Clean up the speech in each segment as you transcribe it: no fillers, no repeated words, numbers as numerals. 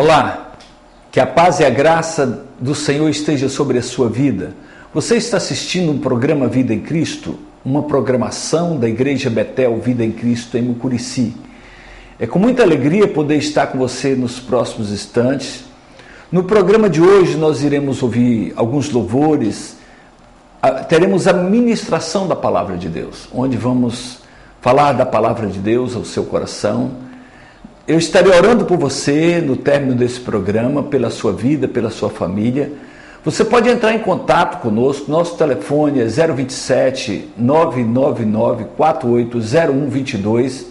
Olá, que a paz e a graça do Senhor esteja sobre a sua vida. Você está assistindo um programa Vida em Cristo, uma programação da Igreja Betel Vida em Cristo em Mucurici. É com muita alegria poder estar com você nos próximos instantes. No programa de hoje nós iremos ouvir alguns louvores, teremos a ministração da Palavra de Deus, onde vamos falar da Palavra de Deus ao seu coração. Eu estarei orando por você no término desse programa, pela sua vida, pela sua família. Você pode entrar em contato conosco, nosso telefone é 027 999 480122.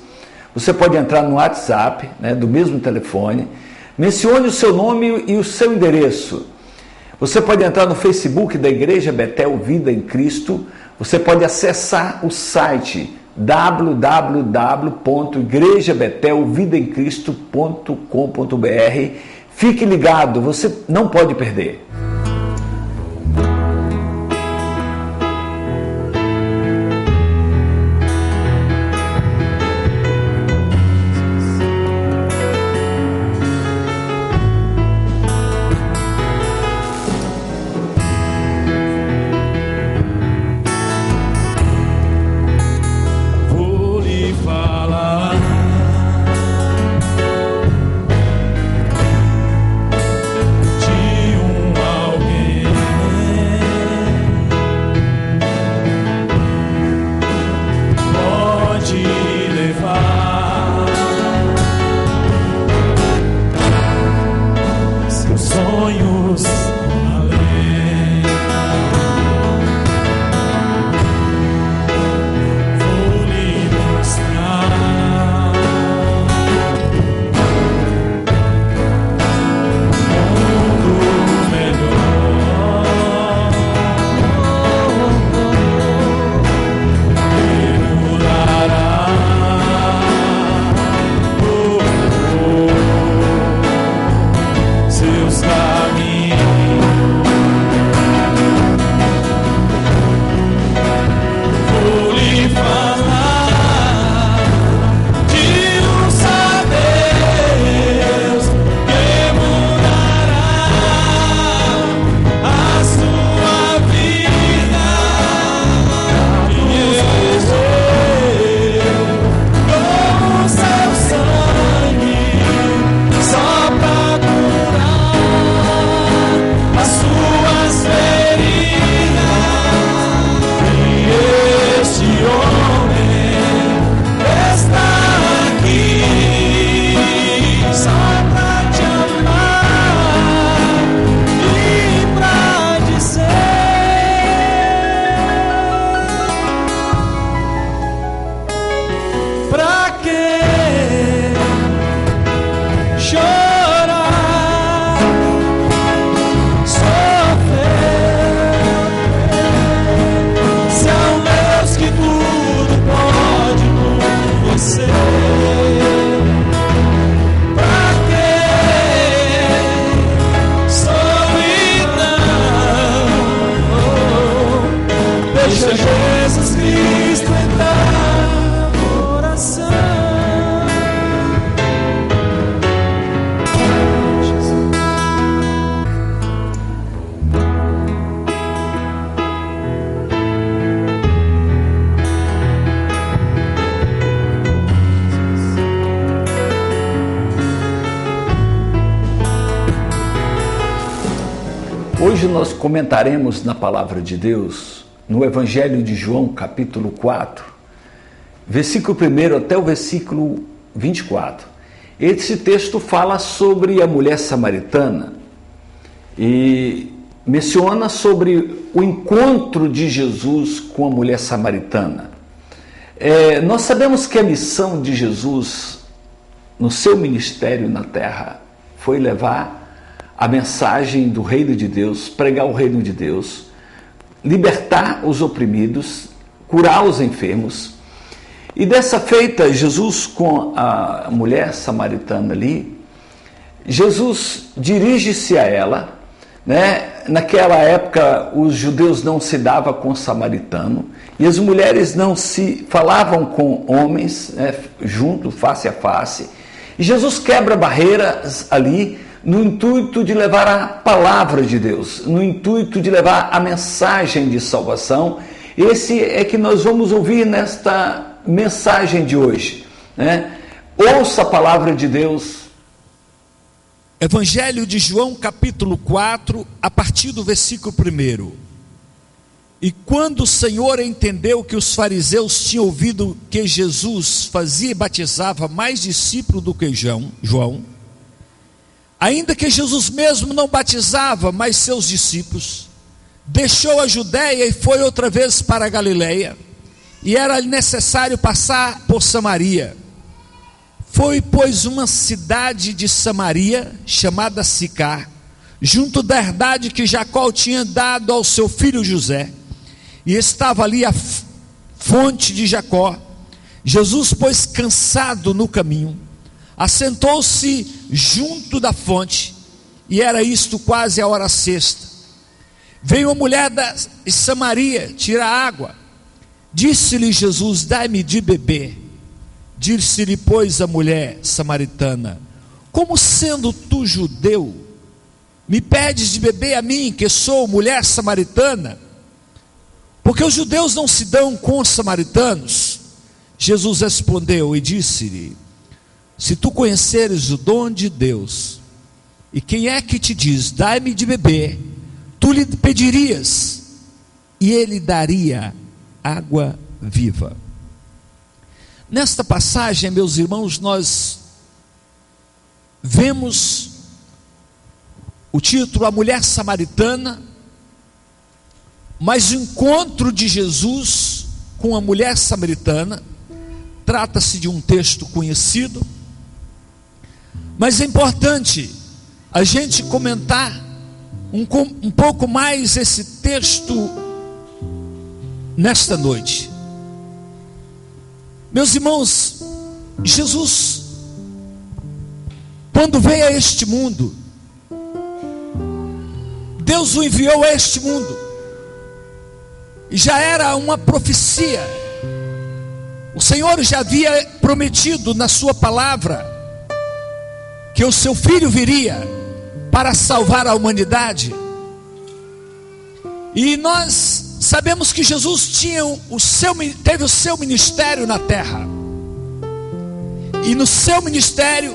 Você pode entrar no WhatsApp, do mesmo telefone. Mencione o seu nome e o seu endereço. Você pode entrar no Facebook da Igreja Betel Vida em Cristo. Você pode acessar o site www.igrejabetelvidaemcristo.com.br. Fique ligado, você não pode perder. Hoje nós comentaremos na Palavra de Deus, no Evangelho de João, capítulo 4, versículo 1 até o versículo 24. Esse texto fala sobre a mulher samaritana e menciona sobre o encontro de Jesus com a mulher samaritana. Nós sabemos que a missão de Jesus no seu ministério na terra foi levar a mensagem do reino de Deus, pregar o reino de Deus, libertar os oprimidos, curar os enfermos. E dessa feita, Jesus com a mulher samaritana ali, Jesus dirige-se a ela, Naquela época, os judeus não se davam com o samaritano e as mulheres não se falavam com homens, junto, face a face. E Jesus quebra barreiras ali, no intuito de levar a palavra de Deus, no intuito de levar a mensagem de salvação. Esse é que nós vamos ouvir nesta mensagem de hoje, né? Ouça a palavra de Deus. Evangelho de João, capítulo 4, a partir do versículo 1. E quando o Senhor entendeu que os fariseus tinham ouvido que Jesus fazia e batizava mais discípulos do que João, ainda que Jesus mesmo não batizava mais seus discípulos, deixou a Judéia e foi outra vez para a Galileia, e era necessário passar por Samaria. Foi, pois, uma cidade de Samaria, chamada Sicar, junto da herdade que Jacó tinha dado ao seu filho José, e estava ali a fonte de Jacó. Jesus, pois, cansado no caminho, assentou-se junto da fonte, e era isto quase a hora sexta. Veio uma mulher de Samaria tirar água. Disse-lhe Jesus: dai-me de beber. Disse-lhe, pois, a mulher samaritana: como sendo tu judeu, me pedes de beber a mim, que sou mulher samaritana? Porque os judeus não se dão com os samaritanos. Jesus respondeu e disse-lhe: se tu conheceres o dom de Deus, e quem é que te diz, dai-me de beber, tu lhe pedirias, e ele daria água viva. Nesta passagem, meus irmãos, nós vemos o título A Mulher Samaritana, mas o encontro de Jesus com a mulher samaritana. Trata-se de um texto conhecido, mas é importante a gente comentar um pouco mais esse texto nesta noite. Meus irmãos, Jesus, quando veio a este mundo, Deus o enviou a este mundo, e já era uma profecia. O Senhor já havia prometido na sua palavra que o seu filho viria para salvar a humanidade. E nós sabemos que Jesus teve o seu ministério na terra, e no seu ministério,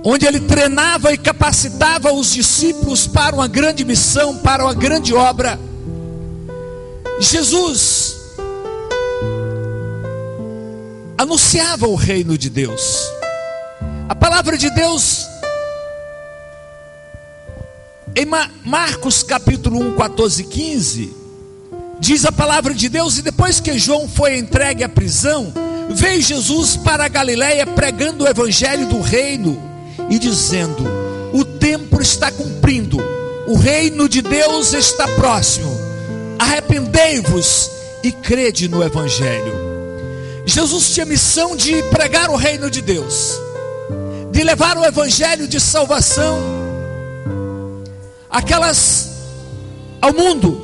onde ele treinava e capacitava os discípulos para uma grande missão, para uma grande obra, Jesus anunciava o reino de Deus. A palavra de Deus em Marcos capítulo 1, 14 e 15, diz a palavra de Deus: e depois que João foi entregue à prisão, veio Jesus para a Galileia pregando o evangelho do reino e dizendo: o tempo está cumprindo, o reino de Deus está próximo, arrependei-vos e crede no evangelho. Jesus tinha a missão de pregar o reino de Deus, de levar o evangelho de salvação ao mundo,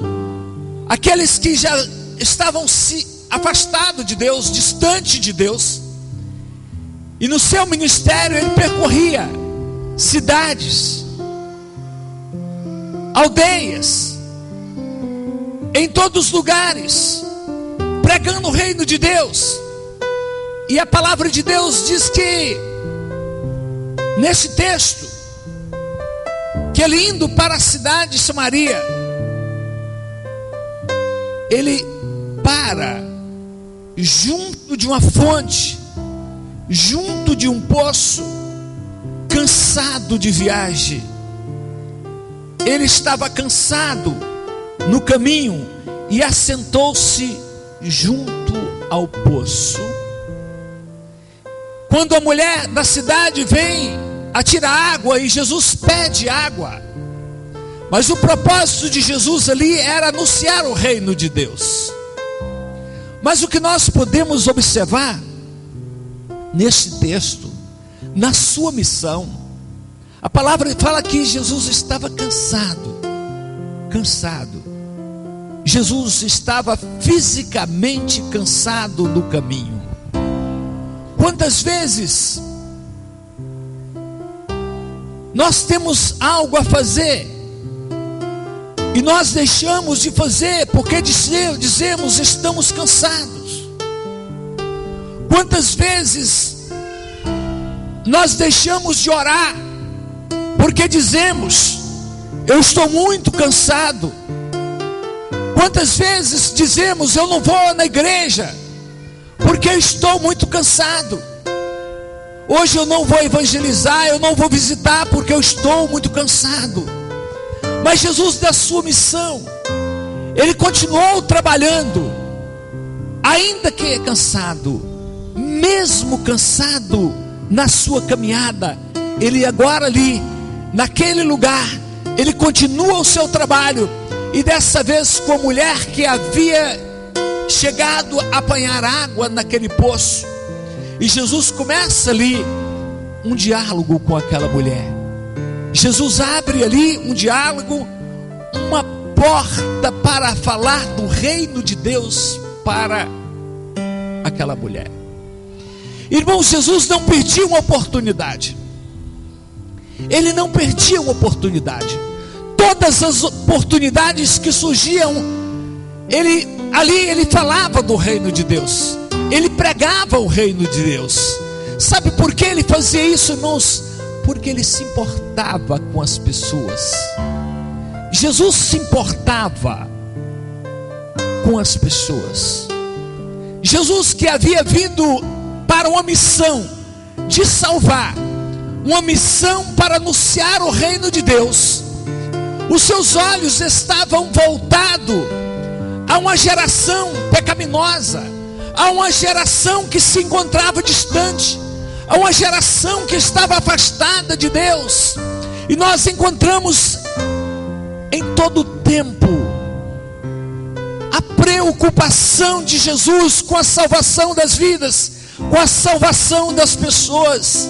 aqueles que já estavam se afastados de Deus, distante de Deus. E no seu ministério ele percorria cidades, aldeias, em todos os lugares, pregando o reino de Deus. E a palavra de Deus diz que, nesse texto, que ele indo para a cidade de Samaria, ele para junto de uma fonte, junto de um poço, cansado de viagem. Ele estava cansado no caminho e assentou-se junto ao poço. Quando a mulher da cidade vem a tirar água e Jesus pede água, mas o propósito de Jesus ali era anunciar o reino de Deus. Mas o que nós podemos observar neste texto, na sua missão, a palavra fala que Jesus estava cansado. Jesus estava fisicamente cansado no caminho. Quantas vezes nós temos algo a fazer, e nós deixamos de fazer, porque dizemos estamos cansados. Quantas vezes nós deixamos de orar, porque dizemos, eu estou muito cansado. Quantas vezes dizemos, eu não vou na igreja, porque eu estou muito cansado. Hoje eu não vou evangelizar, eu não vou visitar, porque eu estou muito cansado. Mas Jesus, da sua missão, Ele continuou trabalhando, ainda que cansado, mesmo cansado na sua caminhada, Ele agora ali, naquele lugar, Ele continua o seu trabalho, e dessa vez com a mulher que havia chegado a apanhar água naquele poço, e Jesus começa ali um diálogo com aquela mulher. Jesus abre ali um diálogo, uma porta para falar do reino de Deus para aquela mulher. Irmãos, Jesus não perdia uma oportunidade. Ele não perdia uma oportunidade. Todas as oportunidades que surgiam, ele falava do reino de Deus. Ele pregava o reino de Deus. Sabe por que ele fazia isso, irmãos? Porque ele se importava com as pessoas. Jesus se importava com as pessoas. Jesus, que havia vindo para uma missão de salvar, uma missão para anunciar o reino de Deus, os seus olhos estavam voltados a uma geração pecaminosa, a uma geração que se encontrava distante, a uma geração que estava afastada de Deus. E nós encontramos em todo o tempo a preocupação de Jesus com a salvação das vidas, com a salvação das pessoas.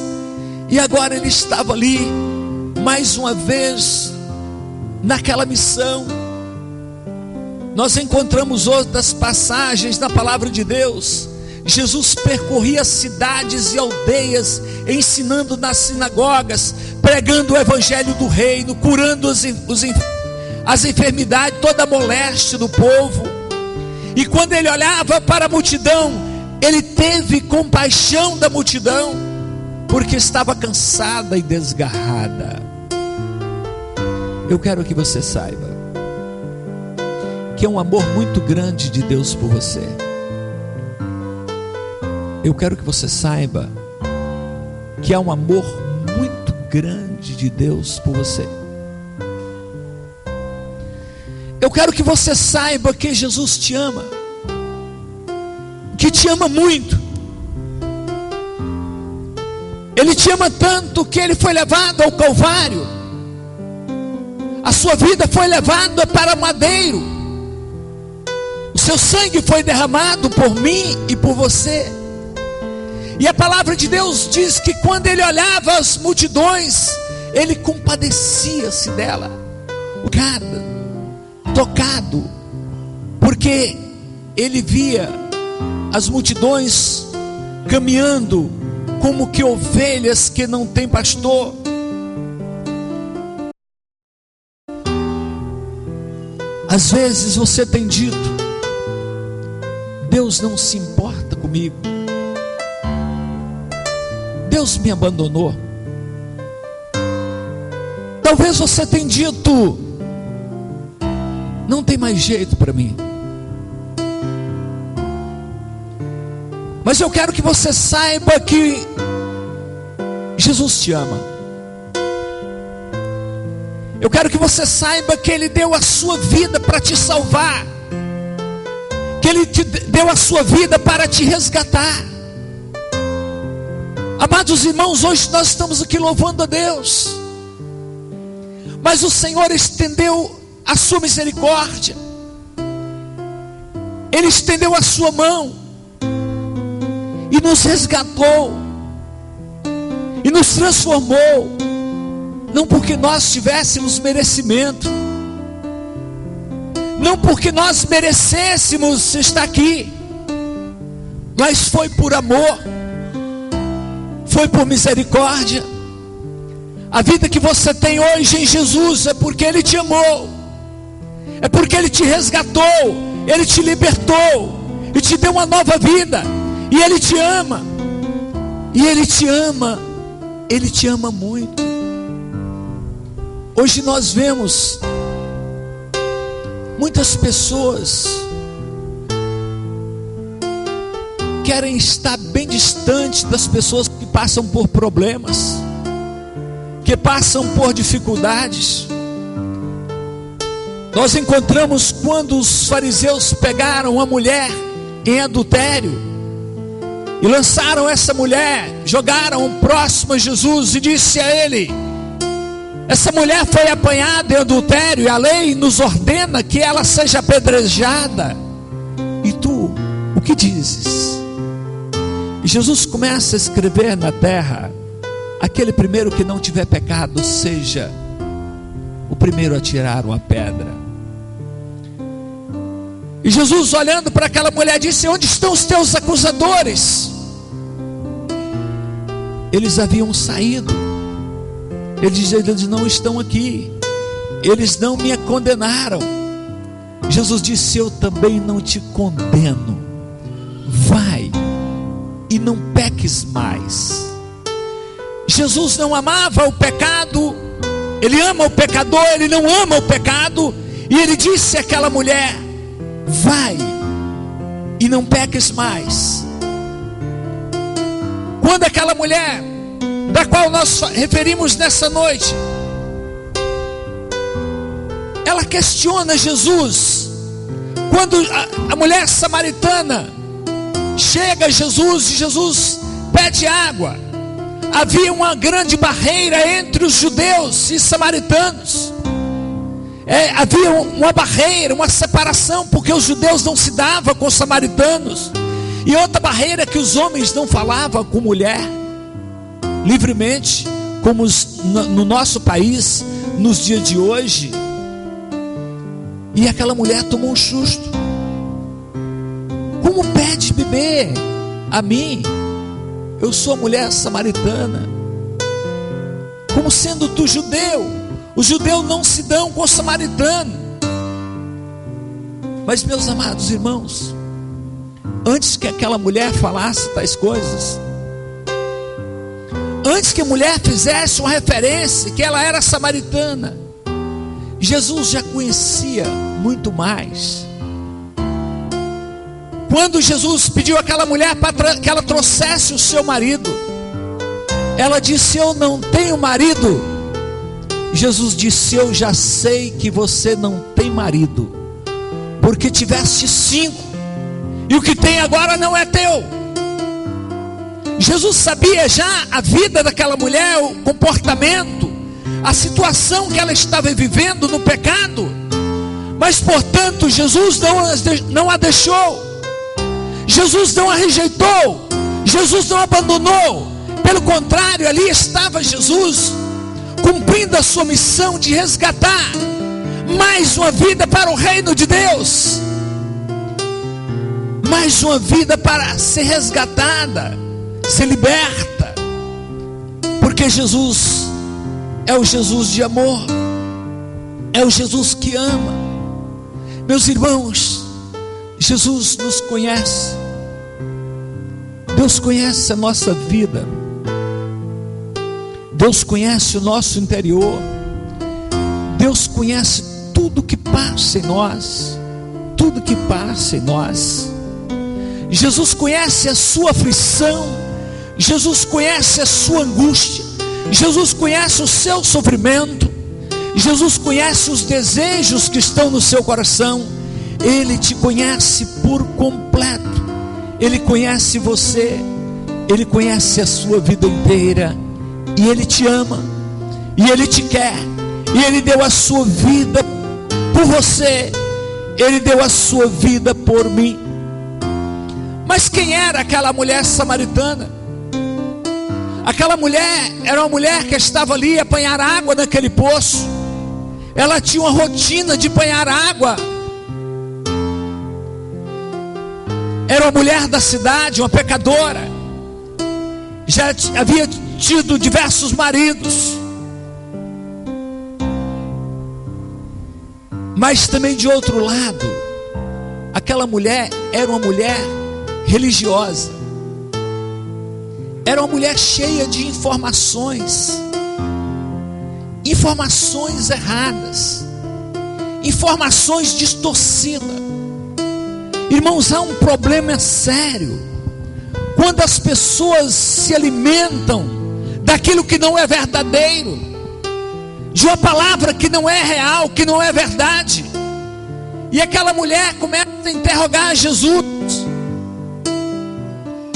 E agora ele estava ali mais uma vez naquela missão. Nós encontramos outras passagens na palavra de Deus. Jesus percorria cidades e aldeias, ensinando nas sinagogas, pregando o evangelho do reino, curando as enfermidades, toda a moléstia do povo. E quando ele olhava para a multidão, ele teve compaixão da multidão, porque estava cansada e desgarrada. Eu quero que você saiba que é um amor muito grande de Deus por você. Eu quero que você saiba que há um amor muito grande de Deus por você. Eu quero que você saiba que Jesus te ama, que te ama muito. Ele te ama tanto que ele foi levado ao Calvário. A sua vida foi levada para o madeiro. O seu sangue foi derramado por mim e por você. E a palavra de Deus diz que quando ele olhava as multidões, ele compadecia-se dela, tocado, porque ele via as multidões caminhando como que ovelhas que não têm pastor. Às vezes você tem dito, Deus não se importa comigo, Deus me abandonou. Talvez você tenha dito, não tem mais jeito para mim. Mas eu quero que você saiba que Jesus te ama. Eu quero que você saiba que Ele deu a sua vida para te salvar, que Ele deu a sua vida para te resgatar. Amados irmãos, hoje nós estamos aqui louvando a Deus, mas o Senhor estendeu a sua misericórdia, Ele estendeu a sua mão e nos resgatou e nos transformou, não porque nós tivéssemos merecimento, não porque nós merecêssemos estar aqui, mas foi por amor, foi por misericórdia. A vida que você tem hoje em Jesus é porque Ele te amou, é porque Ele te resgatou, Ele te libertou e te deu uma nova vida. E Ele te ama, e Ele te ama, Ele te ama muito. Hoje nós vemos muitas pessoas querem estar bem distante das pessoas que passam por problemas, que passam por dificuldades. Nós encontramos quando os fariseus pegaram uma mulher em adultério e lançaram essa mulher, jogaram próximo a Jesus e disse a ele: essa mulher foi apanhada em adultério e a lei nos ordena que ela seja apedrejada. E tu, o que dizes? E Jesus começa a escrever na terra: aquele primeiro que não tiver pecado, seja o primeiro a tirar uma pedra. E Jesus, olhando para aquela mulher, disse: onde estão os teus acusadores? Eles haviam saído. Ele diz: eles não estão aqui, eles não me condenaram. Jesus disse: eu também não te condeno, vai e não peques mais. Jesus não amava o pecado, Ele ama o pecador, Ele não ama o pecado. E Ele disse àquela mulher: vai e não peques mais. Quando aquela mulher, da qual nós referimos nessa noite, ela questiona Jesus, quando a mulher samaritana chega a Jesus e Jesus pede água, havia uma grande barreira entre os judeus e samaritanos. Havia uma barreira, uma separação, porque os judeus não se davam com os samaritanos, e outra barreira, que os homens não falavam com mulher livremente, como no nosso país, nos dias de hoje. E aquela mulher tomou um susto. Como pede beber a mim? Eu sou mulher samaritana. Como sendo tu judeu? Os judeus não se dão com o samaritano. Mas, meus amados irmãos, antes que aquela mulher falasse tais coisas, antes que a mulher fizesse uma referência que ela era samaritana, Jesus já conhecia muito mais. Quando Jesus pediu àquela mulher para que ela trouxesse o seu marido, ela disse: eu não tenho marido. Jesus disse: eu já sei que você não tem marido, porque tiveste 5, e o que tem agora não é teu. Jesus sabia já a vida daquela mulher, o comportamento, a situação que ela estava vivendo no pecado. Mas portanto Jesus não a deixou, Jesus não a rejeitou, Jesus não a abandonou. Pelo contrário, ali estava Jesus cumprindo a sua missão de resgatar mais uma vida para o reino de Deus, mais uma vida para ser resgatada, ser liberta, porque Jesus é o Jesus de amor, é o Jesus que ama. Meus irmãos, Jesus nos conhece, Deus conhece a nossa vida, Deus conhece o nosso interior, Deus conhece tudo que passa em nós, tudo que passa em nós. Jesus conhece a sua aflição, Jesus conhece a sua angústia, Jesus conhece o seu sofrimento, Jesus conhece os desejos que estão no seu coração. Ele te conhece por completo, Ele conhece você, Ele conhece a sua vida inteira, e Ele te ama, e Ele te quer, e Ele deu a sua vida por você, Ele deu a sua vida por mim. Mas quem era aquela mulher samaritana? Aquela mulher era uma mulher que estava ali a apanhar água naquele poço. Ela tinha uma rotina de apanhar água. Era uma mulher da cidade, uma pecadora. Já havia tido diversos maridos. Mas também de outro lado, aquela mulher era uma mulher religiosa, era uma mulher cheia de informações erradas, informações distorcidas. Irmãos, há um problema sério quando as pessoas se alimentam daquilo que não é verdadeiro, de uma palavra que não é real, que não é verdade. E aquela mulher começa a interrogar Jesus,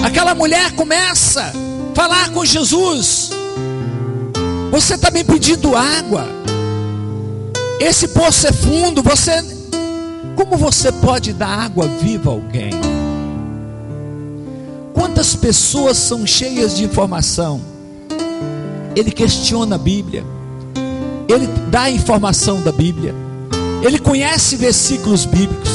aquela mulher começa a falar com Jesus: você está me pedindo água, esse poço é fundo, como você pode dar água viva a alguém? Quantas pessoas são cheias de informação? Ele questiona a Bíblia, ele dá a informação da Bíblia, ele conhece versículos bíblicos,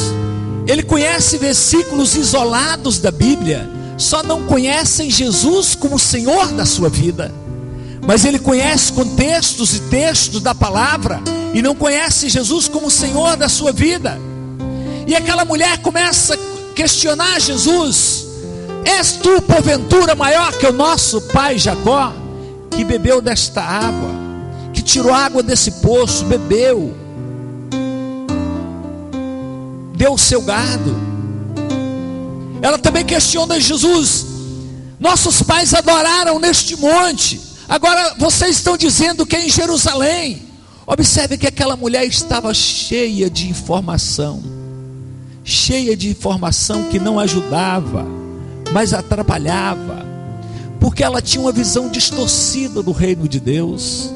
ele conhece versículos isolados da Bíblia, só não conhecem Jesus como Senhor da sua vida, mas ele conhece contextos e textos da palavra, e não conhece Jesus como Senhor da sua vida. E aquela mulher começa a questionar Jesus: és tu porventura maior que o nosso pai Jacó, que bebeu desta água, que tirou água desse poço, bebeu, deu o seu gado? Ela também questiona Jesus: nossos pais adoraram neste monte, agora vocês estão dizendo que é em Jerusalém. Observe que aquela mulher estava cheia de informação que não ajudava, mas atrapalhava, porque ela tinha uma visão distorcida do reino de Deus.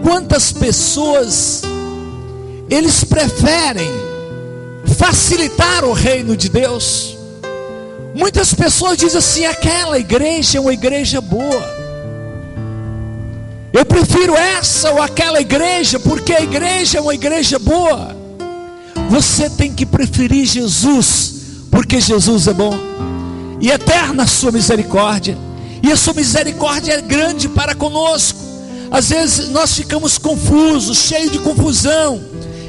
Quantas pessoas, eles preferem facilitar o reino de Deus. Muitas pessoas dizem assim: aquela igreja é uma igreja boa, eu prefiro essa ou aquela igreja, porque a igreja é uma igreja boa. Você tem que preferir Jesus, porque Jesus é bom, e eterna a sua misericórdia, e a sua misericórdia é grande para conosco. Às vezes nós ficamos confusos, cheios de confusão,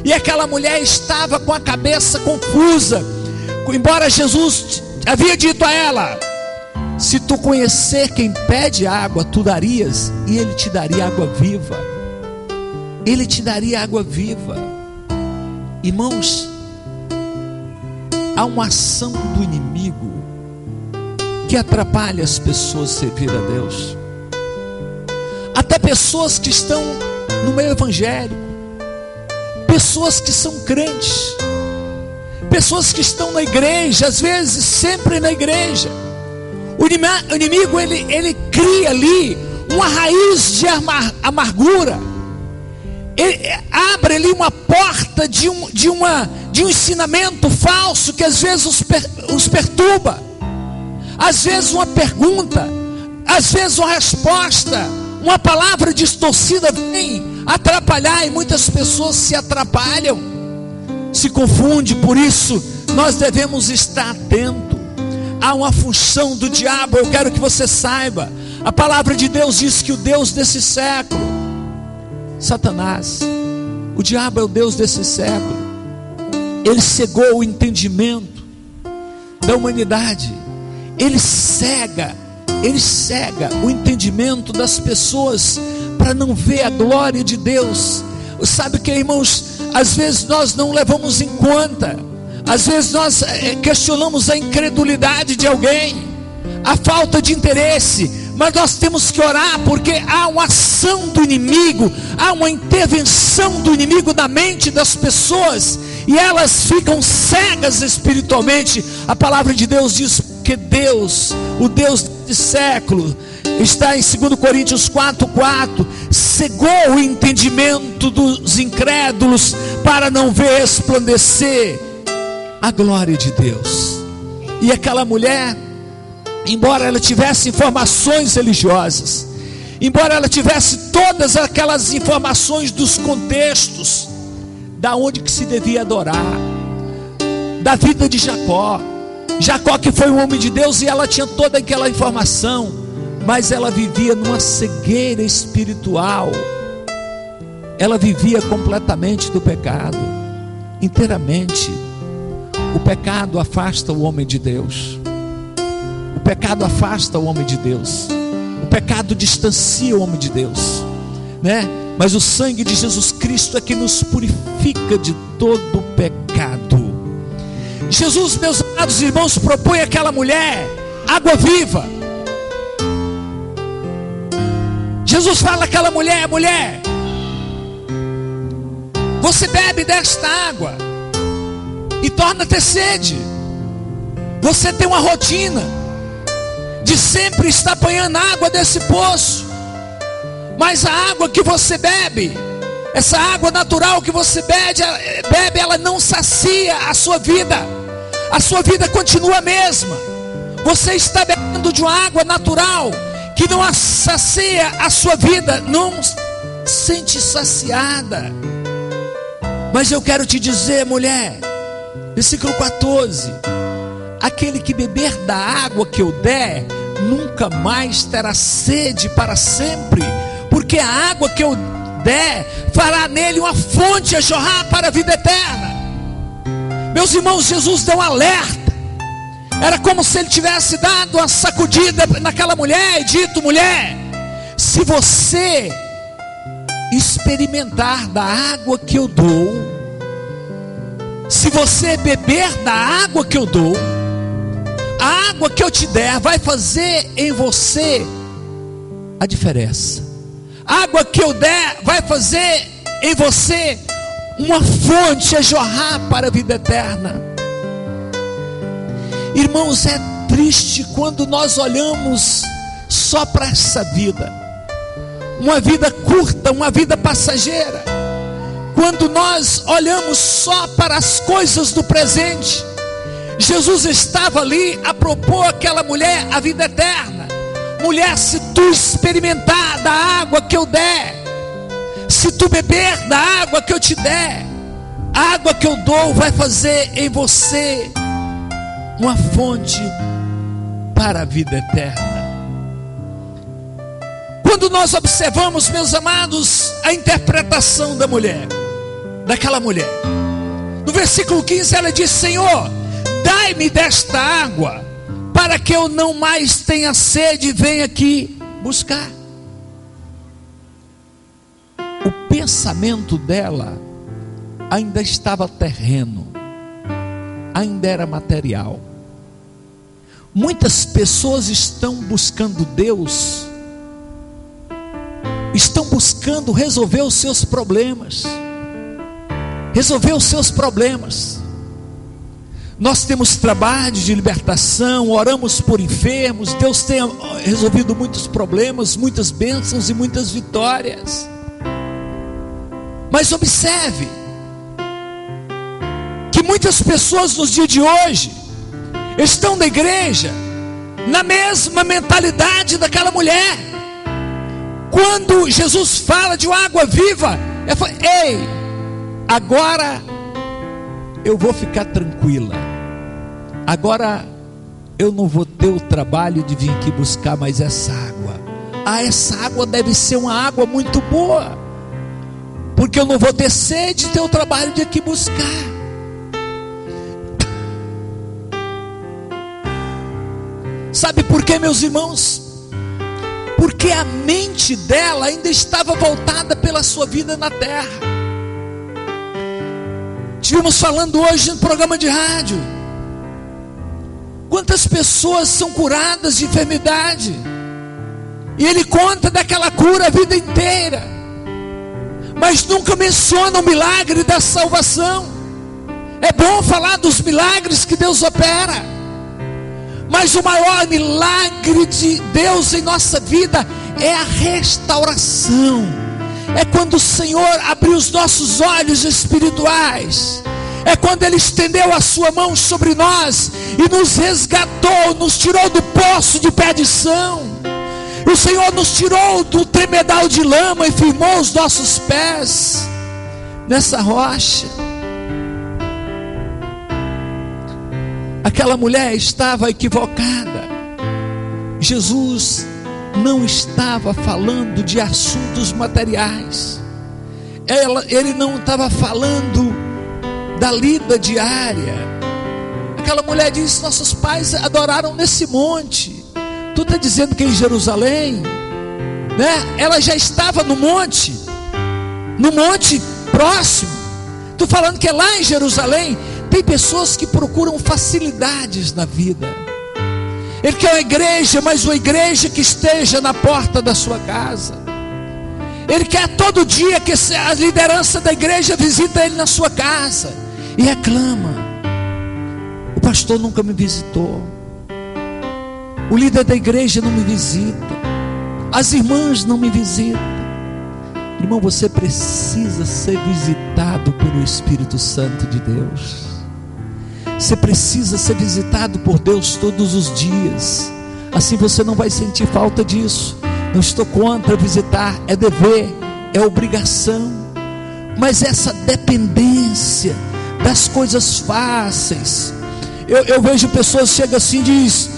e aquela mulher estava com a cabeça confusa, embora Jesus havia dito a ela: se tu conhecer quem pede água, tu darias, e ele te daria água viva. Ele te daria água viva. Irmãos, há uma ação do inimigo que atrapalha as pessoas a servir a Deus. Até pessoas que estão no meio evangélico, pessoas que são crentes, pessoas que estão na igreja, às vezes sempre na igreja. O inimigo ele cria ali uma raiz de amargura. Ele abre ali uma porta de um ensinamento falso que às vezes os perturba. Às vezes uma pergunta, às vezes uma resposta, uma palavra distorcida vem atrapalhar, e muitas pessoas se atrapalham, se confundem. Por isso nós devemos estar atentos. Há uma função do diabo, eu quero que você saiba. A palavra de Deus diz que o Deus desse século, Satanás, o diabo é o Deus desse século. Ele cegou o entendimento da humanidade. Ele cega o entendimento das pessoas para não ver a glória de Deus. Sabe que, irmãos, às vezes nós não levamos em conta, às vezes nós questionamos a incredulidade de alguém, a falta de interesse, mas nós temos que orar, porque há uma ação do inimigo, há uma intervenção do inimigo na mente das pessoas, e elas ficam cegas espiritualmente. A palavra de Deus diz que Deus, o Deus desse século, está em 2 Coríntios 4:4, cegou o entendimento dos incrédulos para não ver resplandecer a glória de Deus. E aquela mulher, embora ela tivesse informações religiosas, embora ela tivesse todas aquelas informações dos contextos, da onde que se devia adorar, da vida de Jacó que foi um homem de Deus, e ela tinha toda aquela informação, mas ela vivia numa cegueira espiritual, ela vivia completamente do pecado. inteiramente. O pecado afasta o homem de Deus. O pecado afasta o homem de Deus. O pecado distancia o homem de Deus, né? Mas o sangue de Jesus Cristo é que nos purifica de todo o pecado. Jesus, meus amados irmãos, propõe àquela mulher água viva. Jesus fala àquela mulher: mulher, você bebe desta água e torna a ter sede. Você tem uma rotina de sempre estar apanhando água desse poço, mas a água que você bebe, essa água natural que você bebe, ela não sacia a sua vida. A sua vida continua a mesma. Você está bebendo de uma água natural que não sacia a sua vida, não sente saciada. Mas eu quero te dizer, mulher, versículo 14: aquele que beber da água que eu der, nunca mais terá sede para sempre, porque a água que eu der fará nele uma fonte a jorrar para a vida eterna. Meus irmãos, Jesus deu um alerta. Era como se ele tivesse dado uma sacudida naquela mulher e dito: mulher, se você experimentar da água que eu dou, se você beber da água que eu dou, a água que eu te der vai fazer em você a diferença. A água que eu der vai fazer em você uma fonte a jorrar para a vida eterna. Irmãos, é triste quando nós olhamos só para essa vida, uma vida curta, uma vida passageira. Quando nós olhamos só para as coisas do presente. Jesus estava ali a propor àquela mulher a vida eterna. Mulher, se tu experimentar da água que eu der, se tu beber da água que eu te der, a água que eu dou vai fazer em você uma fonte para a vida eterna. Quando nós observamos, meus amados, a interpretação da mulher, daquela mulher, no versículo 15 ela diz: Senhor, dai-me desta água, para que eu não mais tenha sede e venha aqui buscar. O pensamento dela ainda estava terreno, ainda era material. Muitas pessoas estão buscando Deus, estão buscando resolver os seus problemas. Resolver os seus problemas. Nós temos trabalho de libertação, oramos por enfermos, Deus tem resolvido muitos problemas, muitas bênçãos e muitas vitórias. Mas observe que muitas pessoas nos dias de hoje estão na igreja na mesma mentalidade daquela mulher. Quando Jesus fala de uma água viva, ela fala: ei, agora eu vou ficar tranquila. Agora eu não vou ter o trabalho de vir aqui buscar mais essa água. Essa água deve ser uma água muito boa, porque eu não vou ter sede de ter o trabalho de ir aqui buscar. Sabe por quê, meus irmãos? Porque a mente dela ainda estava voltada pela sua vida na terra. Estivemos falando hoje no programa de rádio. Quantas pessoas são curadas de enfermidade, e ele conta daquela cura a vida inteira, mas nunca menciona o milagre da salvação. É bom falar dos milagres que Deus opera, mas o maior milagre de Deus em nossa vida é a restauração. É quando o Senhor abriu os nossos olhos espirituais. É quando Ele estendeu a sua mão sobre nós e nos resgatou, nos tirou do poço de perdição. O Senhor nos tirou do tremedal de lama e firmou os nossos pés nessa rocha. Aquela mulher estava equivocada. Jesus não estava falando de assuntos materiais. Ele não estava falando da lida diária. Aquela mulher diz: nossos pais adoraram nesse monte. Tu está dizendo que em Jerusalém, né? Ela já estava no monte próximo. Tu falando que é lá em Jerusalém. Tem pessoas que procuram facilidades na vida. Ele quer uma igreja, mas uma igreja que esteja na porta da sua casa. Ele quer todo dia que a liderança da igreja visita ele na sua casa e reclama: o pastor nunca me visitou, o líder da igreja não me visita, as irmãs não me visitam. Irmão, você precisa ser visitado pelo Espírito Santo de Deus. Você precisa ser visitado por Deus todos os dias. Assim você não vai sentir falta disso. Não estou contra visitar, é dever, é obrigação. Mas essa dependência das coisas fáceis. Eu vejo pessoas que chegam assim e dizem: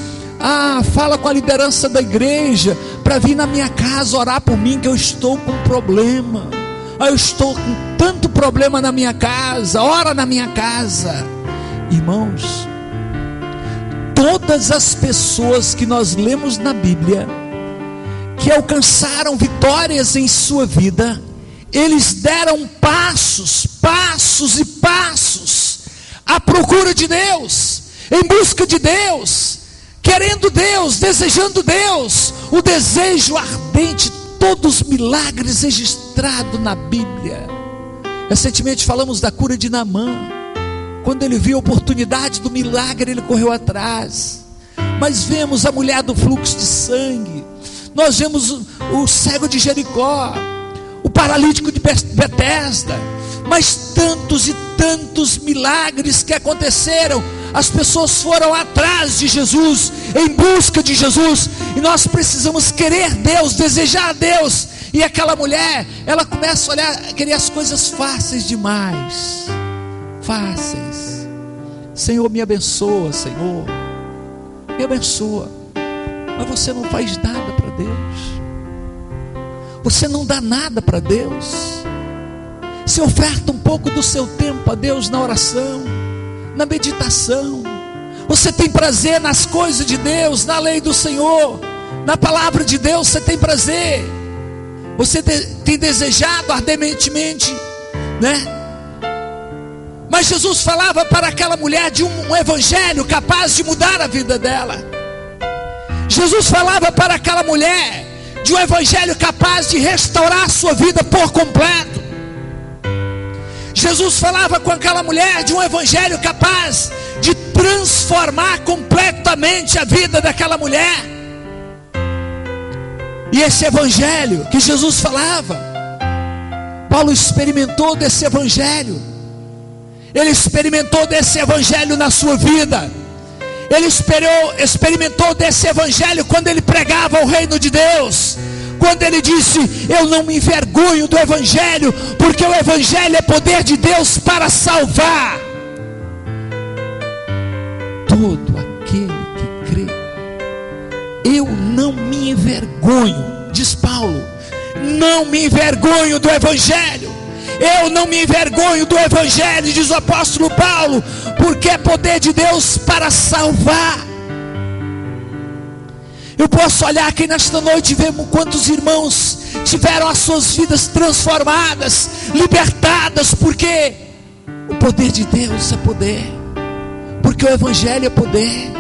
fala com a liderança da igreja para vir na minha casa orar por mim, que eu estou com problema. Eu estou com tanto problema na minha casa, ora na minha casa. Irmãos, todas as pessoas que nós lemos na Bíblia, que alcançaram vitórias em sua vida, eles deram passos e passos à procura de Deus, em busca de Deus, querendo Deus, desejando Deus, o desejo ardente. Todos os milagres registrados na Bíblia. Recentemente falamos da cura de Naamã. Quando ele viu a oportunidade do milagre, ele correu atrás. Mas vemos a mulher do fluxo de sangue, nós vemos o cego de Jericó, o paralítico de Betesda, mas tantos e tantos milagres que aconteceram. As pessoas foram atrás de Jesus, em busca de Jesus, e nós precisamos querer Deus, desejar Deus. E aquela mulher, ela começa a olhar, querer as coisas fáceis demais. Fáceis. Senhor, me abençoa, Senhor, me abençoa. Mas você não faz nada para Deus, você não dá nada para Deus. Você oferta um pouco do seu tempo a Deus na oração, na meditação. Você tem prazer nas coisas de Deus, na lei do Senhor, na palavra de Deus. Você tem prazer, você tem desejado ardentemente, né? Mas Jesus falava para aquela mulher de um evangelho capaz de mudar a vida dela. Jesus falava para aquela mulher de um evangelho capaz de restaurar a sua vida por completo. Jesus falava com aquela mulher de um evangelho capaz de transformar completamente a vida daquela mulher. E esse evangelho que Jesus falava, Paulo experimentou desse evangelho. Ele experimentou desse evangelho na sua vida. Ele experimentou desse evangelho quando ele pregava o reino de Deus. Quando ele disse: eu não me envergonho do evangelho, porque o evangelho é poder de Deus para salvar todo aquele que crê. Eu não me envergonho, diz Paulo, não me envergonho do evangelho. Eu não me envergonho do evangelho, diz o apóstolo Paulo, porque é poder de Deus para salvar. Eu posso olhar aqui nesta noite e ver quantos irmãos tiveram as suas vidas transformadas, libertadas, porque o poder de Deus é poder, porque o evangelho é poder,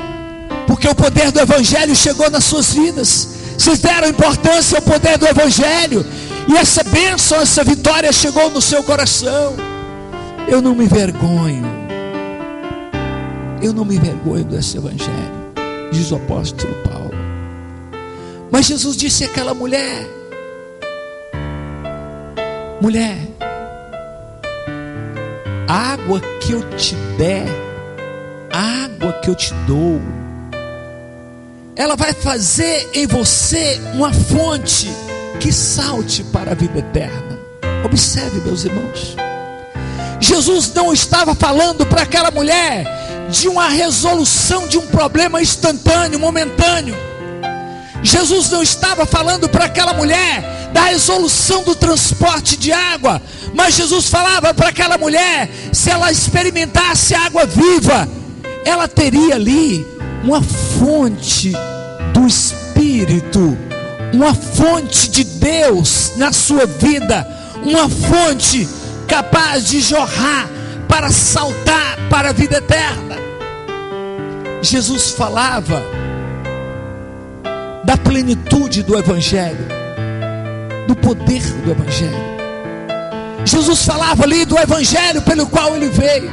porque o poder do evangelho chegou nas suas vidas. Vocês deram importância ao poder do evangelho, e essa bênção, essa vitória chegou no seu coração. Eu não me envergonho, eu não me envergonho desse evangelho, diz o apóstolo Paulo. Mas Jesus disse àquela mulher: mulher, a água que eu te der, a água que eu te dou, ela vai fazer em você uma fonte que salte para a vida eterna. Observe, meus irmãos, Jesus não estava falando para aquela mulher de uma resolução de um problema instantâneo, momentâneo. Jesus não estava falando para aquela mulher da resolução do transporte de água. Mas Jesus falava para aquela mulher: se ela experimentasse água viva, ela teria ali uma fonte do Espírito, uma fonte de Deus na sua vida, uma fonte capaz de jorrar para saltar para a vida eterna. Jesus falava da plenitude do Evangelho, do poder do Evangelho. Jesus falava ali do Evangelho pelo qual Ele veio,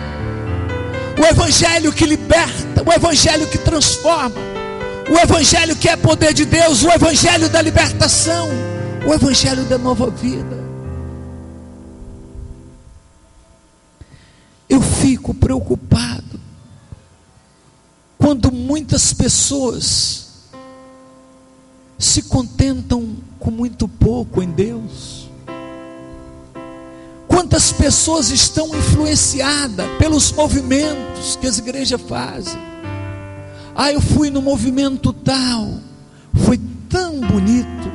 o Evangelho que liberta, o Evangelho que transforma, o Evangelho que é poder de Deus, o Evangelho da libertação, o Evangelho da nova vida. Eu fico preocupado quando muitas pessoas se contentam com muito pouco em Deus. Quantas pessoas estão influenciadas pelos movimentos que as igrejas fazem? Eu fui no movimento tal, foi tão bonito.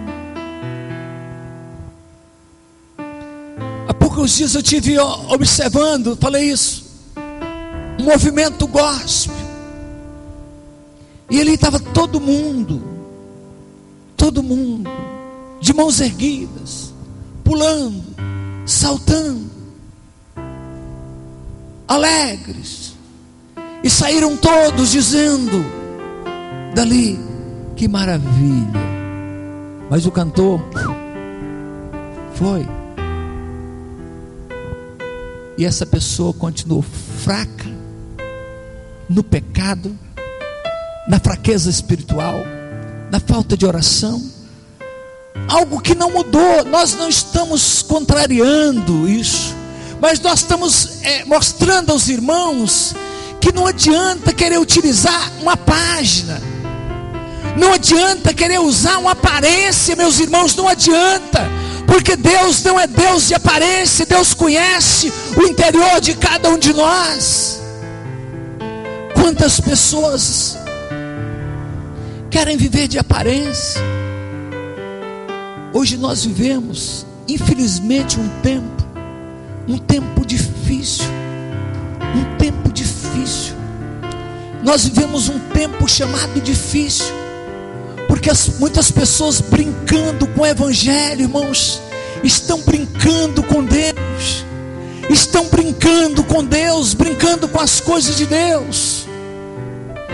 Há poucos dias eu estive observando, falei isso, um movimento gospel, e ali estava todo mundo, de mãos erguidas, pulando, saltando, alegres, e saíram todos dizendo dali: que maravilha. Mas o cantor foi, e essa pessoa continuou fraca no pecado, na fraqueza espiritual, na falta de oração. Algo que não mudou. Nós não estamos contrariando isso, mas nós estamos mostrando aos irmãos que não adianta querer utilizar uma página, não adianta querer usar uma aparência, meus irmãos, não adianta, porque Deus não é Deus de aparência. Deus conhece o interior de cada um de nós. Quantas pessoas querem viver de aparência? Hoje nós vivemos, infelizmente, um tempo difícil, nós vivemos um tempo chamado difícil, porque muitas pessoas brincando com o Evangelho, irmãos, estão brincando com Deus, brincando com as coisas de Deus.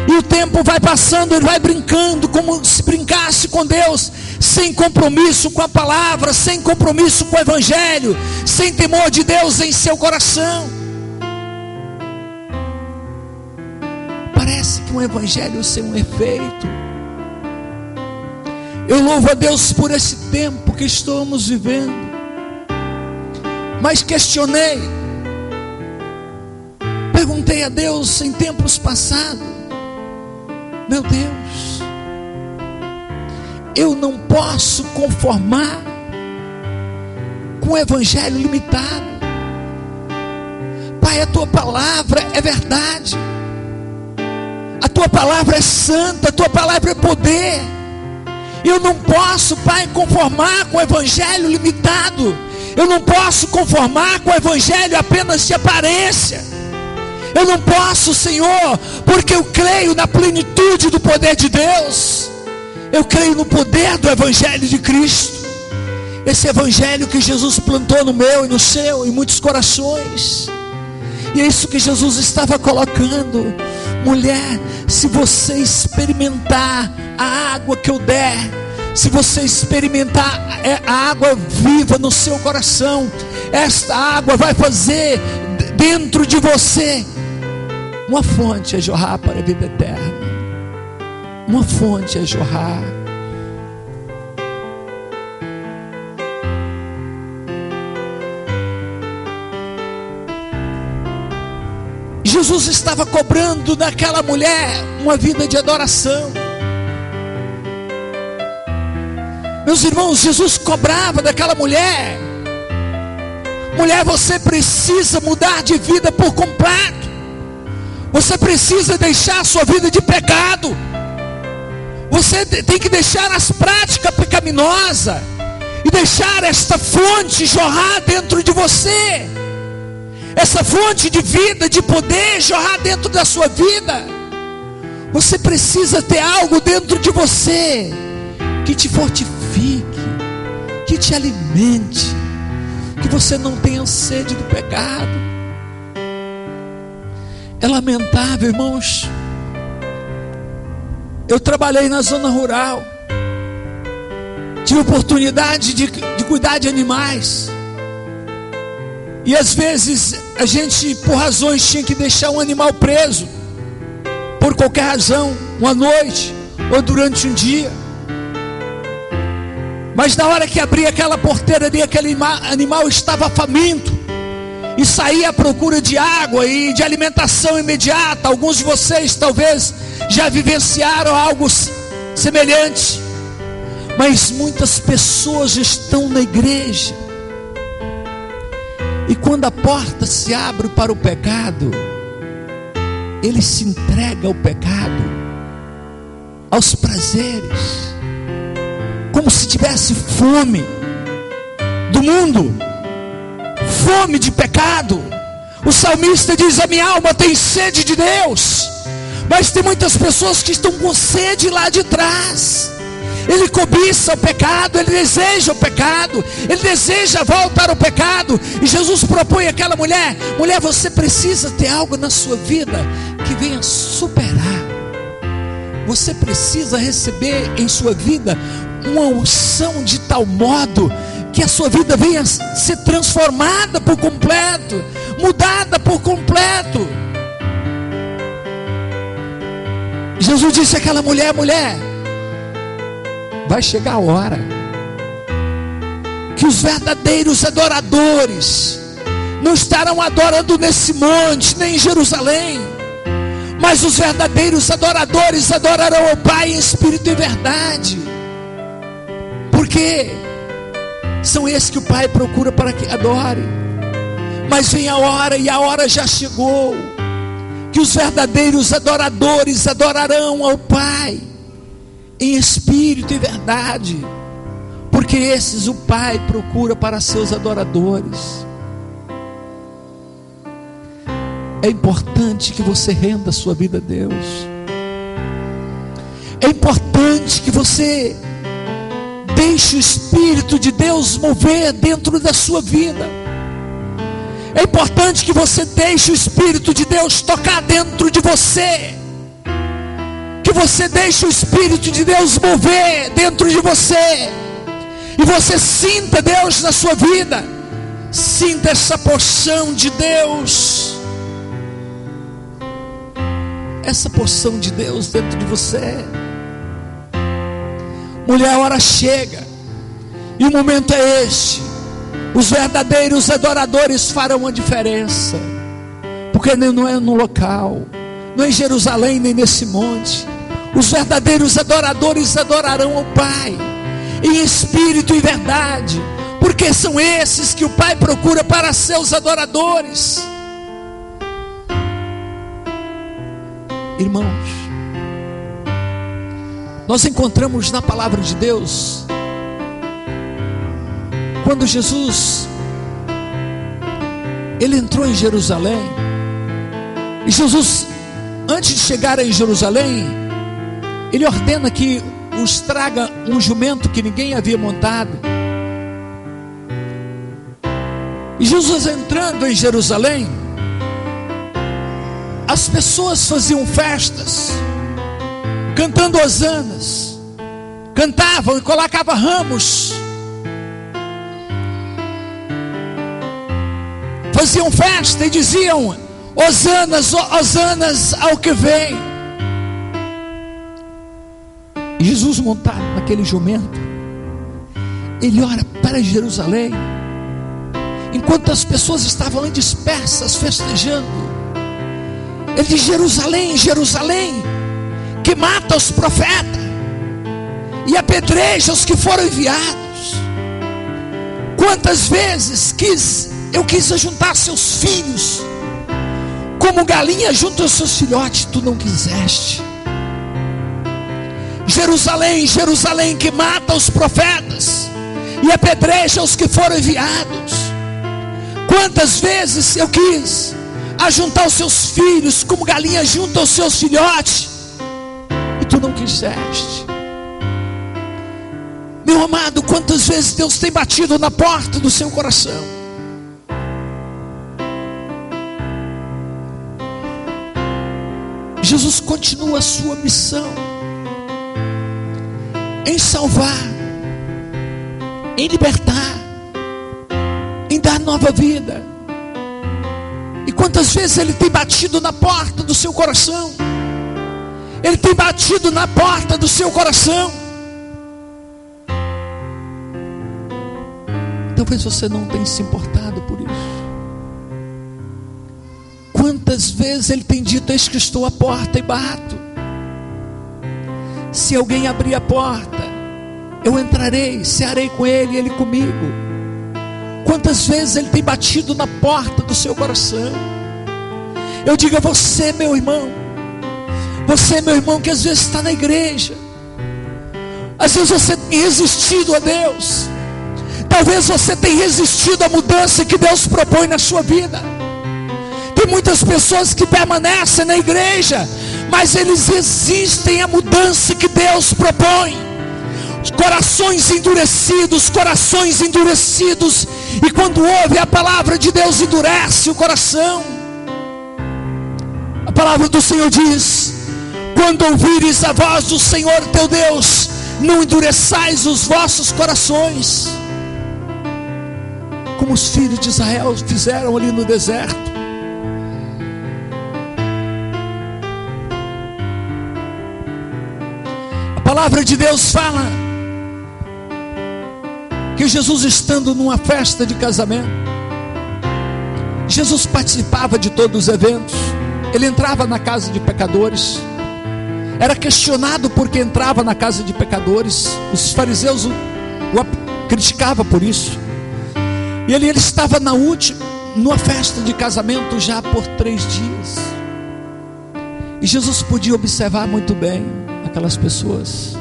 E o tempo vai passando, ele vai brincando como se brincasse com Deus, sem compromisso com a palavra, sem compromisso com o Evangelho, sem temor de Deus em seu coração. Parece que um Evangelho sem um efeito. Eu louvo a Deus por esse tempo que estamos vivendo, mas questionei, perguntei a Deus em tempos passados: meu Deus, eu não posso conformar com o Evangelho limitado. Pai, a Tua palavra é verdade, a Tua palavra é santa, a Tua palavra é poder. Eu não posso, Pai, conformar com o Evangelho limitado. Eu não posso conformar com o Evangelho apenas de aparência. Eu não posso, Senhor, porque eu creio na plenitude do poder de Deus. Eu creio no poder do Evangelho de Cristo. Esse Evangelho que Jesus plantou no meu e no seu, em muitos corações. E é isso que Jesus estava colocando. Mulher, se você experimentar a água que eu der, se você experimentar a água viva no seu coração, esta água vai fazer dentro de você uma fonte a jorrar para a vida eterna. Uma fonte a jorrar. Jesus estava cobrando daquela mulher uma vida de adoração. Meus irmãos, Jesus cobrava daquela mulher: mulher, você precisa mudar de vida por completo. Você precisa deixar a sua vida de pecado. Você tem que deixar as práticas pecaminosas. e deixar esta fonte jorrar dentro de você, essa fonte de vida, de poder jorrar dentro da sua vida, você precisa ter algo dentro de você que te fortifique, que te alimente, que você não tenha sede do pecado. É lamentável, irmãos. Eu trabalhei na zona rural, tive oportunidade de cuidar de animais, e às vezes a gente, por razões, tinha que deixar um animal preso, por qualquer razão, uma noite ou durante um dia. Mas na hora que abria aquela porteira ali, aquele animal estava faminto e saía à procura de água e de alimentação imediata. Alguns de vocês talvez já vivenciaram algo semelhante, mas muitas pessoas estão na igreja, e quando a porta se abre para o pecado, ele se entrega ao pecado, aos prazeres, como se tivesse fome do mundo, fome de pecado. O salmista diz: a minha alma tem sede de Deus. Mas tem muitas pessoas que estão com sede lá de trás. Ele cobiça o pecado, ele deseja o pecado, ele deseja voltar ao pecado. E Jesus propõe àquela mulher: mulher, você precisa ter algo na sua vida que venha superar. Você precisa receber em sua vida uma unção de tal modo que a sua vida venha ser transformada por completo, mudada por completo. Jesus disse àquela mulher: mulher, vai chegar a hora que os verdadeiros adoradores não estarão adorando nesse monte, nem em Jerusalém, mas os verdadeiros adoradores adorarão ao Pai em espírito e verdade. Porque são esses que o Pai procura para que adore. Mas vem a hora, e a hora já chegou, que os verdadeiros adoradores adorarão ao Pai em espírito e verdade, porque esses o Pai procura para seus adoradores. É importante que você renda a sua vida a Deus. É importante que você deixe o Espírito de Deus mover dentro da sua vida. É importante que você deixe o Espírito de Deus tocar dentro de você. Que você deixe o Espírito de Deus mover dentro de você. E você sinta Deus na sua vida. Sinta essa porção de Deus. Essa porção de Deus dentro de você. Mulher, a hora chega, e o momento é este. Os verdadeiros adoradores farão a diferença, porque não é no local, não é em Jerusalém, nem nesse monte. Os verdadeiros adoradores adorarão ao Pai em espírito e verdade, porque são esses que o Pai procura para seus adoradores. Irmãos, nós encontramos na palavra de Deus, quando Jesus, ele entrou em Jerusalém, e Jesus, antes de chegar em Jerusalém, ele ordena que os traga um jumento que ninguém havia montado. E Jesus entrando em Jerusalém, as pessoas faziam festas, cantando hosanas, cantavam e colocavam ramos, faziam festa e diziam: hosanas, hosanas ao que vem. E Jesus, montado naquele jumento, ele olha para Jerusalém, enquanto as pessoas estavam ali dispersas festejando. Ele diz: Jerusalém, Jerusalém, que mata os profetas e apedreja os que foram enviados. Quantas vezes eu quis ajuntar seus filhos, como galinha junta os seus filhotes, tu não quiseste. Jerusalém, Jerusalém, que mata os profetas, e apedreja os que foram enviados. Quantas vezes eu quis ajuntar os seus filhos como galinha junta os seus filhotes, e tu não quiseste. Meu amado, quantas vezes Deus tem batido na porta do seu coração? Jesus continua a sua missão em salvar, em libertar, em dar nova vida. E quantas vezes Ele tem batido na porta do seu coração? Ele tem batido na porta do seu coração. Talvez você não tenha se importado por isso. Quantas vezes Ele tem dito: eis que estou à porta e bato. Se alguém abrir a porta, eu entrarei, cearei com ele e ele comigo. Quantas vezes Ele tem batido na porta do seu coração? Eu digo a você, meu irmão, que às vezes está na igreja, às vezes você tem resistido a Deus. Talvez você tenha resistido à mudança que Deus propõe na sua vida. Tem muitas pessoas que permanecem na igreja, mas eles resistem à mudança que Deus propõe. Corações endurecidos, e quando ouve a palavra de Deus, endurece o coração. A palavra do Senhor diz: quando ouvires a voz do Senhor teu Deus, não endureçais os vossos corações, como os filhos de Israel fizeram ali no deserto. A palavra de Deus fala que Jesus, estando numa festa de casamento, Jesus participava de todos os eventos. Ele entrava na casa de pecadores, era questionado porque entrava na casa de pecadores. Os fariseus o criticavam por isso. E ele estava numa festa de casamento já por 3 dias. E Jesus podia observar muito bem aquelas pessoas.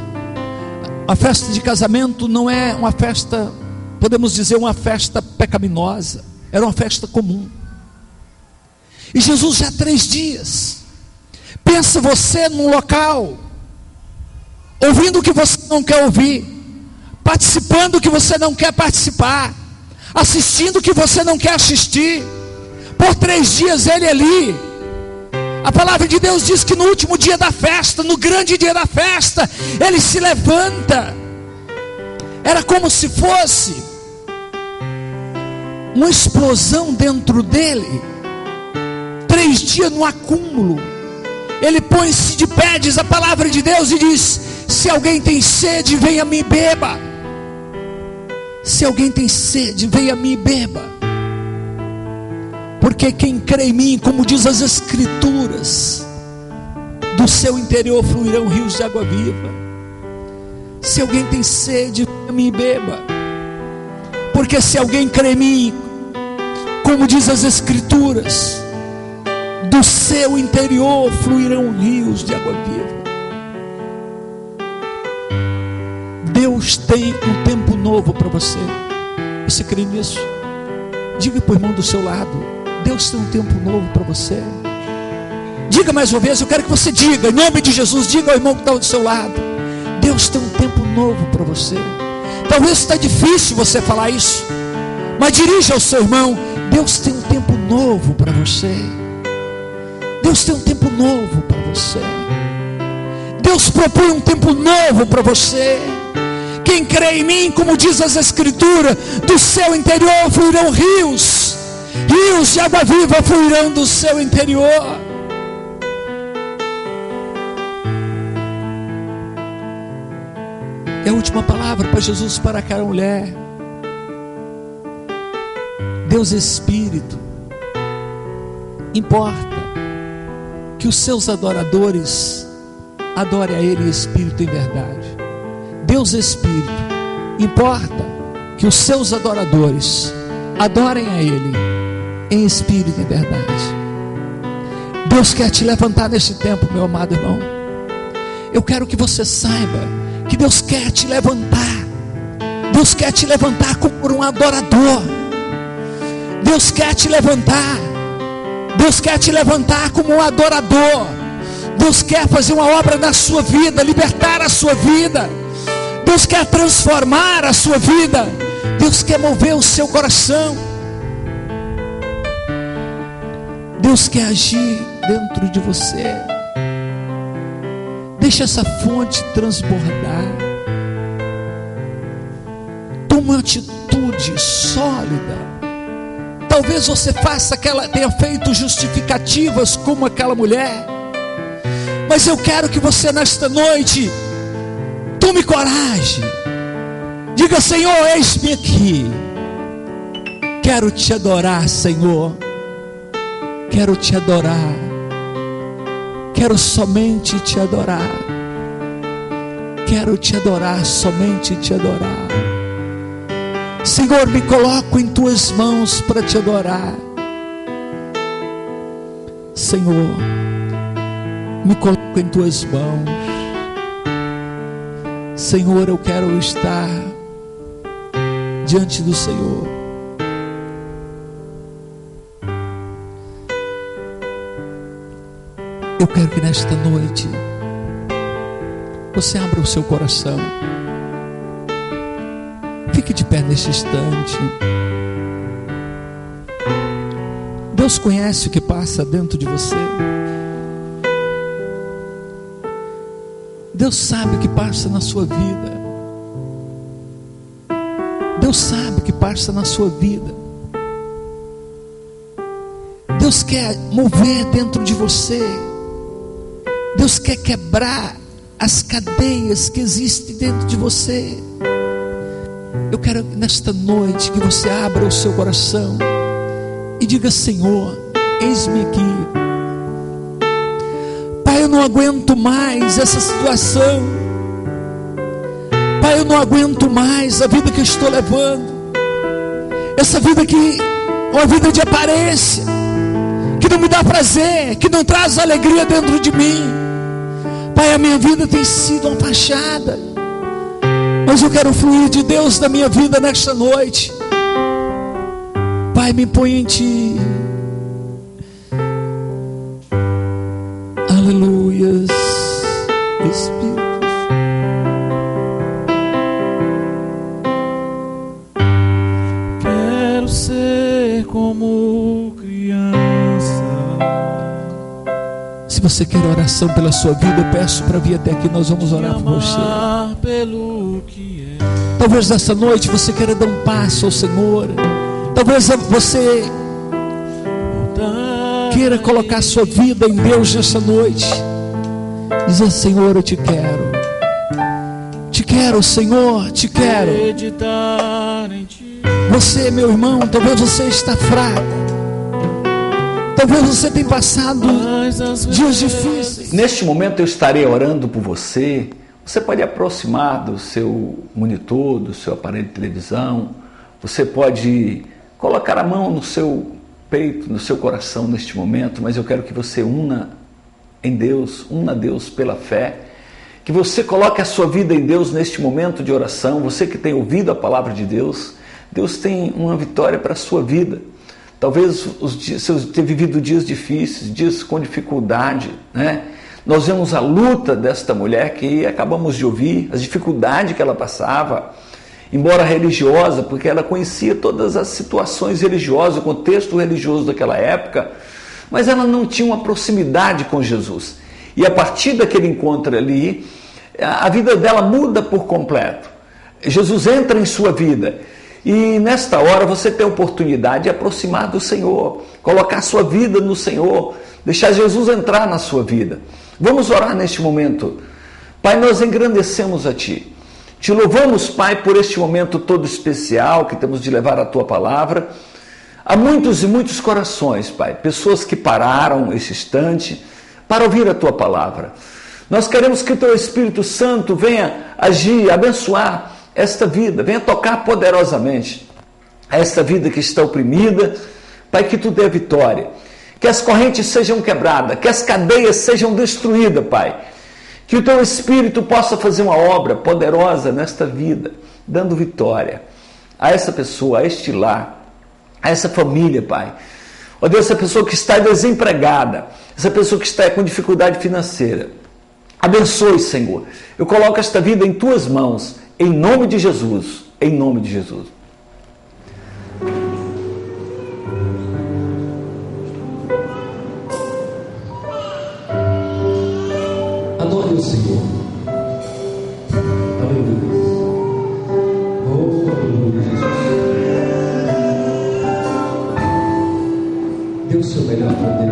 A festa de casamento não é uma festa, podemos dizer, uma festa pecaminosa. Era uma festa comum. E Jesus já 3 dias. Pensa você num local, ouvindo o que você não quer ouvir, participando do que você não quer participar, assistindo o que você não quer assistir. Por 3 dias Ele ali. A palavra de Deus diz que no último dia da festa, no grande dia da festa, Ele se levanta. Era como se fosse uma explosão dentro dele. 3 dias no acúmulo. Ele põe-se de pé, diz a palavra de Deus, e diz: se alguém tem sede, venha a mim e beba. Se alguém tem sede, venha a mim e beba. Porque quem crê em mim, como diz as Escrituras, do seu interior fluirão rios de água viva. Se alguém tem sede, venha a mim e beba. Porque se alguém crê em mim, como diz as Escrituras, do seu interior fluirão rios de água viva. Deus tem um tempo novo para você. Você crê nisso? Diga para o irmão do seu lado: Deus tem um tempo novo para você. Diga mais uma vez, eu quero que você diga, em nome de Jesus, diga ao irmão que está do seu lado: Deus tem um tempo novo para você. Talvez está difícil você falar isso, mas dirija ao seu irmão: Deus tem um tempo novo para você. Deus tem um tempo novo para você. Deus propõe um tempo novo para você. Quem crê em mim, como diz as Escrituras, do seu interior fluirão rios de água viva fluirão do seu interior. E a última palavra para Jesus, para aquela mulher: Deus é Espírito. Importa que os seus adoradores adorem a Ele em Espírito e em verdade. Deus é Espírito. Importa que os seus adoradores adorem a Ele em Espírito e em verdade. Deus quer te levantar nesse tempo, meu amado irmão. Eu quero que você saiba que Deus quer te levantar Deus quer te levantar como um adorador. Deus quer te levantar. Deus quer te levantar como um adorador. Deus quer fazer uma obra na sua vida, libertar a sua vida. Deus quer transformar a sua vida. Deus quer mover o seu coração. Deus quer agir dentro de você. Deixa essa fonte transbordar. Toma uma atitude sólida. Talvez você tenha feito justificativas como aquela mulher, mas eu quero que você nesta noite tome coragem. Diga: Senhor, eis-me aqui. Quero te adorar, Senhor. Quero te adorar. Quero somente te adorar. Quero te adorar, somente te adorar. Senhor, me coloco em tuas mãos para te adorar. Senhor, me coloco em tuas mãos. Senhor, eu quero estar diante do Senhor. Eu quero que nesta noite você abra o seu coração. Fique de pé neste instante. Deus conhece o que passa dentro de você. Deus sabe o que passa na sua vida. Deus sabe o que passa na sua vida. Deus quer mover dentro de você. Deus quer quebrar as cadeias que existem dentro de você. Eu quero nesta noite que você abra o seu coração e diga: Senhor, eis-me aqui. Pai, eu não aguento mais essa situação. Pai, eu não aguento mais a vida que eu estou levando. Essa vida que é uma vida de aparência, que não me dá prazer, que não traz alegria dentro de mim. Pai, a minha vida tem sido uma fachada, mas eu quero fluir de Deus na minha vida nesta noite. Pai, me põe em Ti. Aleluias, Espírito. Quero ser como criança. Se você quer oração pela sua vida, eu peço para vir até aqui, nós vamos orar por você. Pelo que é. Talvez nessa noite você queira dar um passo ao Senhor. Talvez você queira colocar a sua vida em Deus nessa noite. Dizer: Senhor, eu te quero. Te quero, Senhor, te quero. Você, meu irmão, talvez você está fraco. Talvez você tenha passado dias difíceis. Neste momento eu estarei orando por você. Você pode aproximar do seu monitor, do seu aparelho de televisão. Você pode colocar a mão no seu peito, no seu coração neste momento. Mas eu quero que você una em Deus, una a Deus pela fé. Que você coloque a sua vida em Deus neste momento de oração. Você que tem ouvido a palavra de Deus, Deus tem uma vitória para a sua vida. Talvez você tenha vivido dias difíceis, dias com dificuldade, né? Nós vemos a luta desta mulher que acabamos de ouvir, as dificuldades que ela passava, embora religiosa, porque ela conhecia todas as situações religiosas, o contexto religioso daquela época, mas ela não tinha uma proximidade com Jesus. E a partir daquele encontro ali, a vida dela muda por completo. Jesus entra em sua vida. E nesta hora você tem a oportunidade de aproximar do Senhor, colocar a sua vida no Senhor, deixar Jesus entrar na sua vida. Vamos orar neste momento. Pai, nós engrandecemos a Ti. Te louvamos, Pai, por este momento todo especial que temos de levar a Tua palavra. Há muitos e muitos corações, Pai, pessoas que pararam esse instante para ouvir a Tua palavra. Nós queremos que o Teu Espírito Santo venha agir, abençoar esta vida, venha tocar poderosamente esta vida que está oprimida. Pai, que Tu dê vitória, que as correntes sejam quebradas, que as cadeias sejam destruídas, Pai, que o Teu Espírito possa fazer uma obra poderosa nesta vida, dando vitória a essa pessoa, a este lar, a essa família, Pai. Ó Deus, essa pessoa que está desempregada, essa pessoa que está com dificuldade financeira, abençoe, Senhor. Eu coloco esta vida em Tuas mãos, em nome de Jesus, em nome de Jesus. Adore o Senhor. Aleluia. Oh, aleluia, Jesus. Dê o seu melhor para Deus.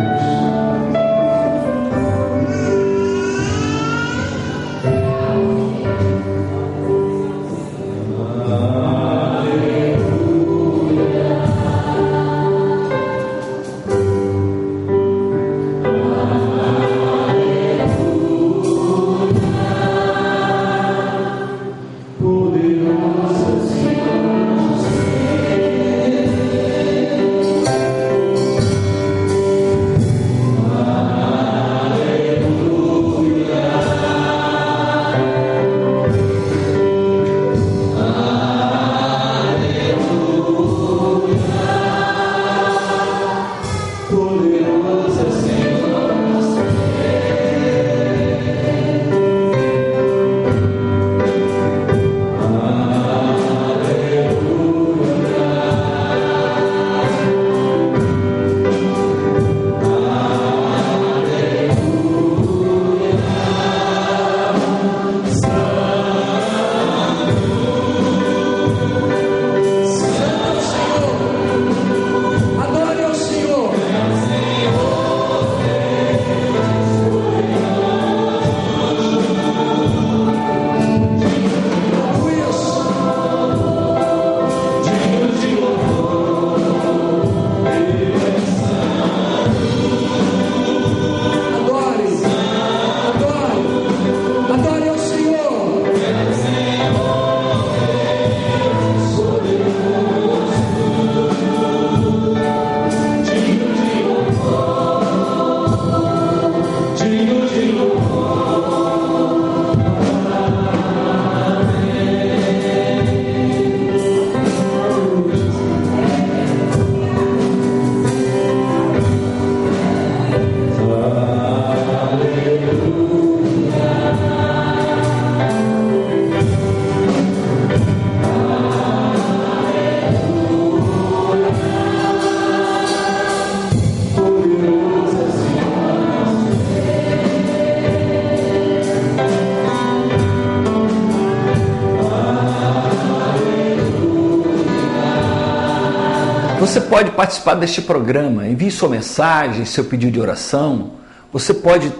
Você pode participar deste programa, envie sua mensagem, seu pedido de oração, você pode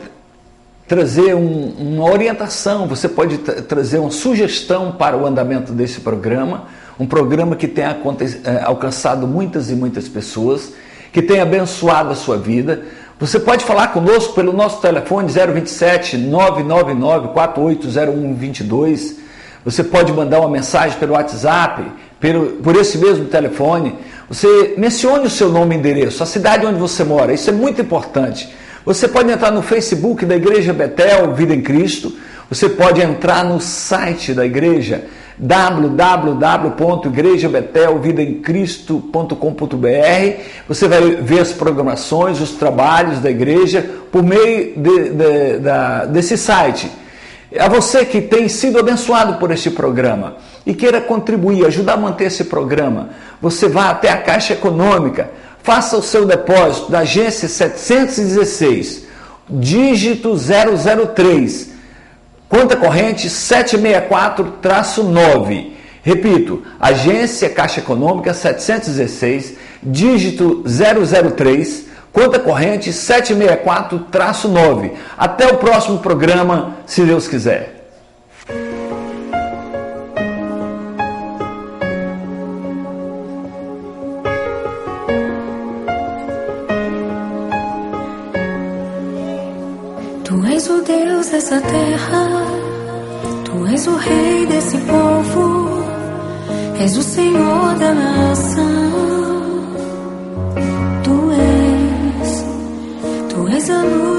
trazer uma orientação, você pode trazer uma sugestão para o andamento desse programa, um programa que tem alcançado muitas e muitas pessoas, que tem abençoado a sua vida. Você pode falar conosco pelo nosso telefone 027 999 480122. Você pode mandar uma mensagem pelo WhatsApp, por esse mesmo telefone. Você mencione o seu nome e endereço, a cidade onde você mora, isso é muito importante. Você pode entrar no Facebook da Igreja Betel Vida em Cristo, você pode entrar no site da igreja www.igrejabetelvidaemcristo.com.br. Você vai ver as programações, os trabalhos da igreja por meio desse site. A você que tem sido abençoado por este programa e queira contribuir, ajudar a manter esse programa, você vá até a Caixa Econômica, faça o seu depósito da agência 716, dígito 003, conta corrente 764-9. Repito, agência Caixa Econômica 716, dígito 003, conta corrente 764-9. Até o próximo programa, se Deus quiser. Tu és o Deus dessa terra, Tu és o Rei desse povo, és o Senhor da nação. Tu és a luz.